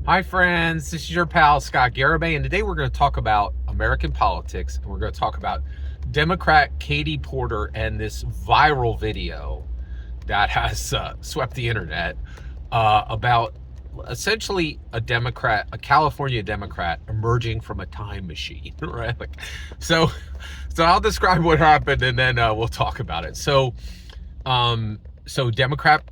Hi, friends. This is your pal, Scott Garibay, and today we're going to talk about American politics, and we're going to talk about Democrat Katie Porter and this viral video that has swept the internet about essentially a Democrat, a California Democrat, emerging from a time machine, right? So, so I'll describe what happened, and then we'll talk about it. So Democrat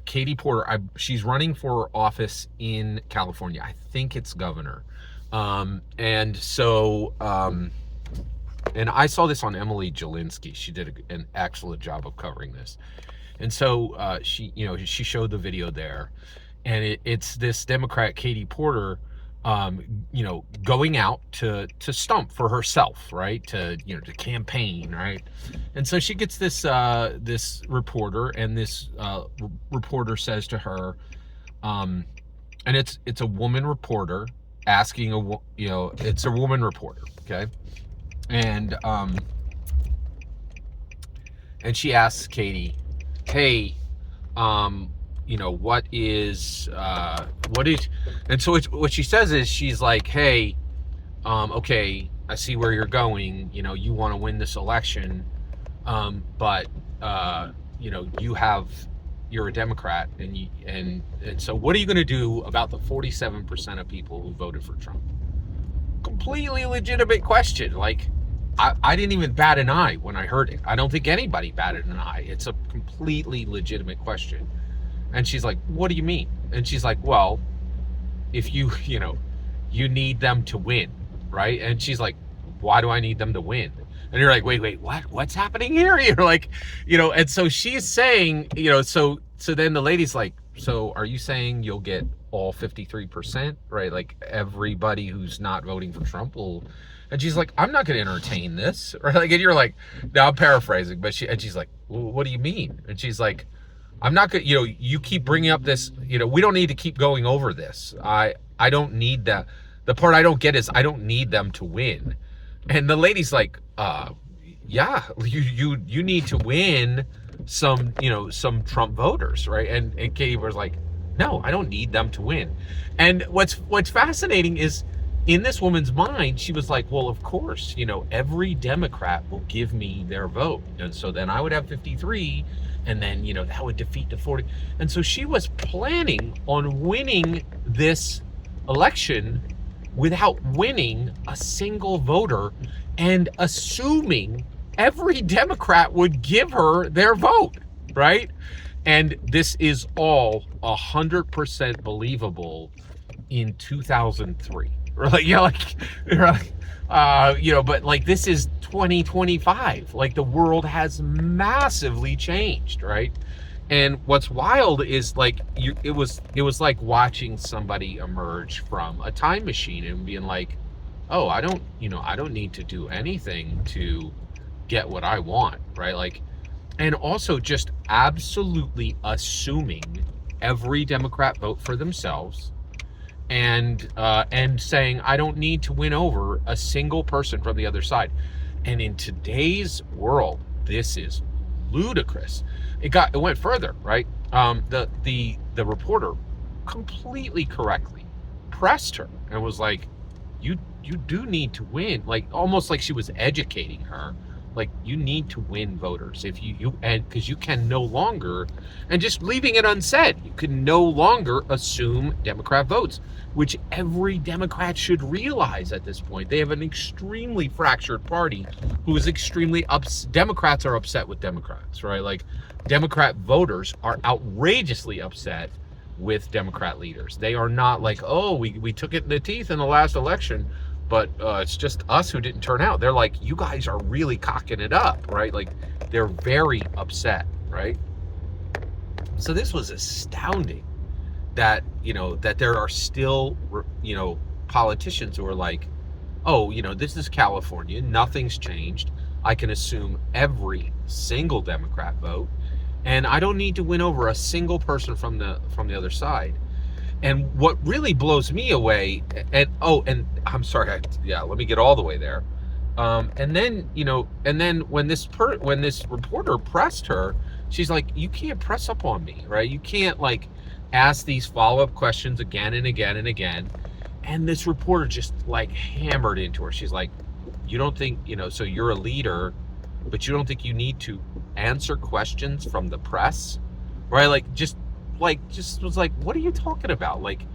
Katie Porter, she's running for office in California. I think it's governor. And I saw this on Emily Jelinski. She did an excellent job of covering this. And so she showed the video there, and it's this Democrat Katie Porter, going out to stump for herself, right? To campaign, right? And so she gets this reporter, and this reporter says to her, and it's a woman reporter asking it's a woman reporter, okay, and she asks Katie, hey, what is, and so what she says is, she's like, hey, okay, I see where you're going, you want to win this election, but you're a Democrat, and so what are you going to do about the 47% of people who voted for Trump? Completely legitimate question. Like, I didn't even bat an eye when I heard it. I don't think anybody batted an eye. It's a completely legitimate question. And she's like, what do you mean? And she's like, well, if you need them to win, right? And she's like, why do I need them to win? And you're like, wait, what's happening here? You're like, and so she's saying, so then the lady's like, so are you saying you'll get all 53%, right? Like everybody who's not voting for Trump will, and she's like, I'm not going to entertain this, right? Like, and you're like, now I'm paraphrasing, but she's like, well, what do you mean? And she's like, I'm not going to, you keep bringing up this, we don't need to keep going over this. I don't need that. The part I don't get is I don't need them to win. And the lady's like, yeah, you need to win some Trump voters, right? And Katie was like, no, I don't need them to win. And what's fascinating is, in this woman's mind, she was like, well, of course, every Democrat will give me their vote. And so then I would have 53, and then, that would defeat the 40. And so she was planning on winning this election without winning a single voter, and assuming every Democrat would give her their vote, right? And this is all 100% believable in 2003. But like, this is 2025. Like, the world has massively changed, right? And what's wild is, like, it was like watching somebody emerge from a time machine and being like, oh, I don't need to do anything to get what I want, right? Like, and also just absolutely assuming every Democrat vote for themselves, and saying, I don't need to win over a single person from the other side. And in today's world, this is ludicrous. It went further, right? The reporter completely correctly pressed her and was like, you do need to win, like, almost like she was educating her, like, you need to win voters if and because you can no longer, and just leaving it unsaid, you can no longer assume Democrat votes, which every Democrat should realize at this point. They have an extremely fractured party who is extremely Democrats are upset with Democrats, right? Like, Democrat voters are outrageously upset with Democrat leaders. They are not like, oh, we took it in the teeth in the last election, but it's just us who didn't turn out. They're like, you guys are really cocking it up, right? Like, they're very upset, right? So this was astounding that, that there are still, politicians who are like, oh, this is California, nothing's changed. I can assume every single Democrat vote, and I don't need to win over a single person from the other side. And what really blows me away, and I'm sorry, let me get all the way there. And then when this reporter pressed her, she's like, you can't press up on me, right? You can't, like, asked these follow-up questions again and again and again. And this reporter just like hammered into her. She's like, you don't think, so you're a leader, but you don't think you need to answer questions from the press? Right? Just was like, what are you talking about? Like,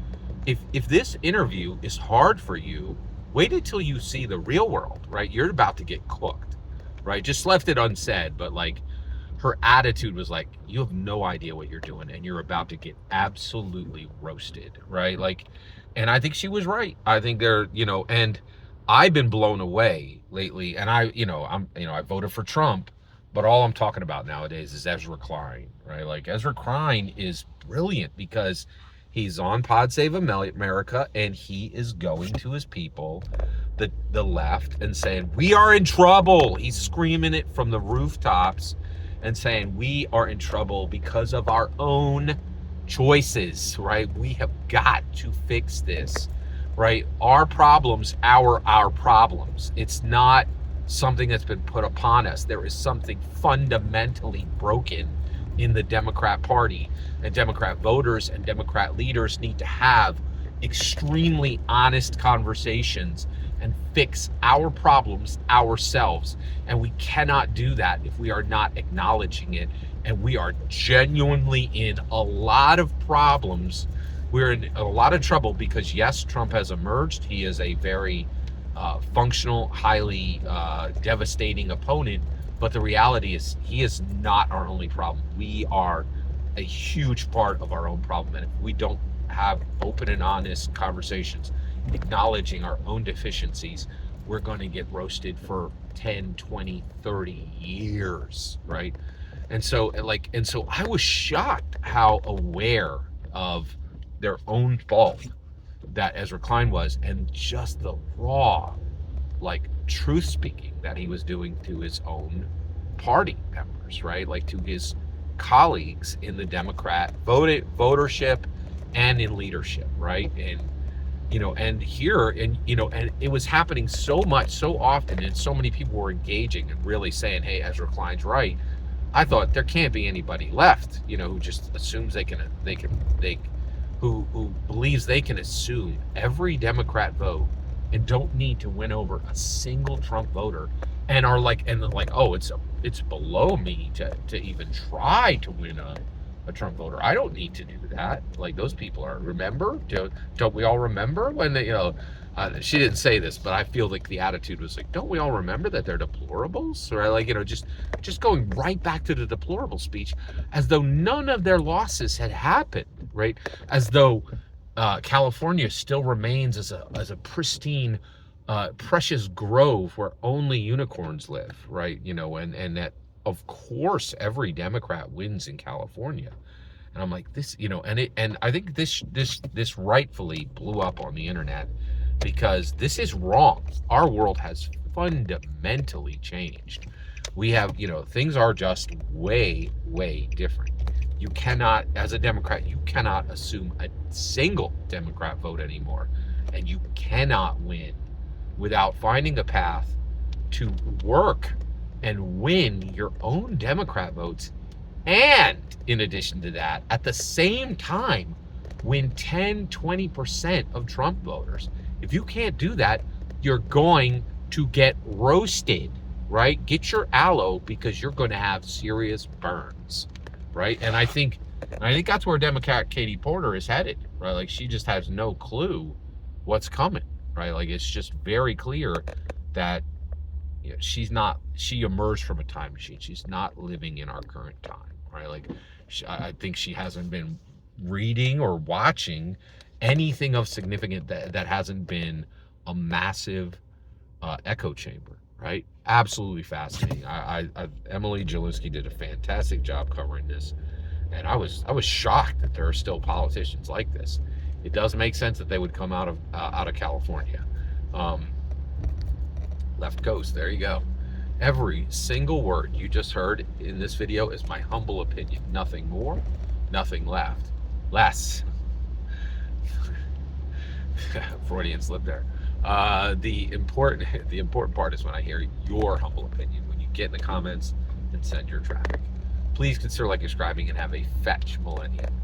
if this interview is hard for you, wait until you see the real world, right? You're about to get cooked, right? Just left it unsaid, but like, her attitude was like, you have no idea what you're doing and you're about to get absolutely roasted, right? Like, and I think she was right. I think and I've been blown away lately, and I voted for Trump, but all I'm talking about nowadays is Ezra Klein, right? Like, Ezra Klein is brilliant because he's on Pod Save America, and he is going to his people, the left, and saying, we are in trouble. He's screaming it from the rooftops and saying, we are in trouble because of our own choices, right? We have got to fix this, right? Our problems, our problems. It's not something that's been put upon us. There is something fundamentally broken in the Democrat Party, and Democrat voters and Democrat leaders need to have extremely honest conversations and fix our problems ourselves. And we cannot do that if we are not acknowledging it. And we are genuinely in a lot of problems. We're in a lot of trouble because, yes, Trump has emerged. He is a very functional, highly devastating opponent. But the reality is he is not our only problem. We are a huge part of our own problem. And if we don't have open and honest conversations, acknowledging our own deficiencies, we're going to get roasted for 10, 20, 30 years, right? And so I was shocked how aware of their own fault that Ezra Klein was, and just the raw, like, truth speaking that he was doing to his own party members, right? Like, to his colleagues in the Democrat votership and in leadership, right? And and it was happening so much, so often, and so many people were engaging and really saying, hey, Ezra Klein's right. I thought there can't be anybody left, who just assumes who believes they can assume every Democrat vote and don't need to win over a single Trump voter, and are like, oh, it's below me to even try to win a Trump voter. I don't need to do that. Like, those people are, remember? Don't we all remember when they, she didn't say this, but I feel like the attitude was like, don't we all remember that they're deplorables? Right? Like, just going right back to the deplorable speech, as though none of their losses had happened, right? As though California still remains as a pristine, precious grove where only unicorns live, right? And that, of course, every Democrat wins in California. And I'm like, this, and I think this rightfully blew up on the internet, because this is wrong. Our world has fundamentally changed. We have, things are just way, way different. You cannot, as a Democrat, you cannot assume a single Democrat vote anymore. And you cannot win without finding a path to work and win your own Democrat votes. And in addition to that, at the same time, win 10, 20% of Trump voters. If you can't do that, you're going to get roasted, right? Get your aloe, because you're going to have serious burns, right? And I think that's where Democrat Katie Porter is headed, right? Like, she just has no clue what's coming, right? Like, it's just very clear that she emerged from a time machine. She's not living in our current time, right? Like, I think she hasn't been reading or watching anything of significance that hasn't been a massive echo chamber, right? Absolutely fascinating. Emily Jelinski did a fantastic job covering this, and I was shocked that there are still politicians like this. It does make sense that they would come out of California. Left coast, there you go. Every single word you just heard in this video is my humble opinion. Nothing more, nothing less. Freudian slip there. The important part is when I hear your humble opinion, when you get in the comments and send your traffic. Please consider subscribing, and have a fetch millennium.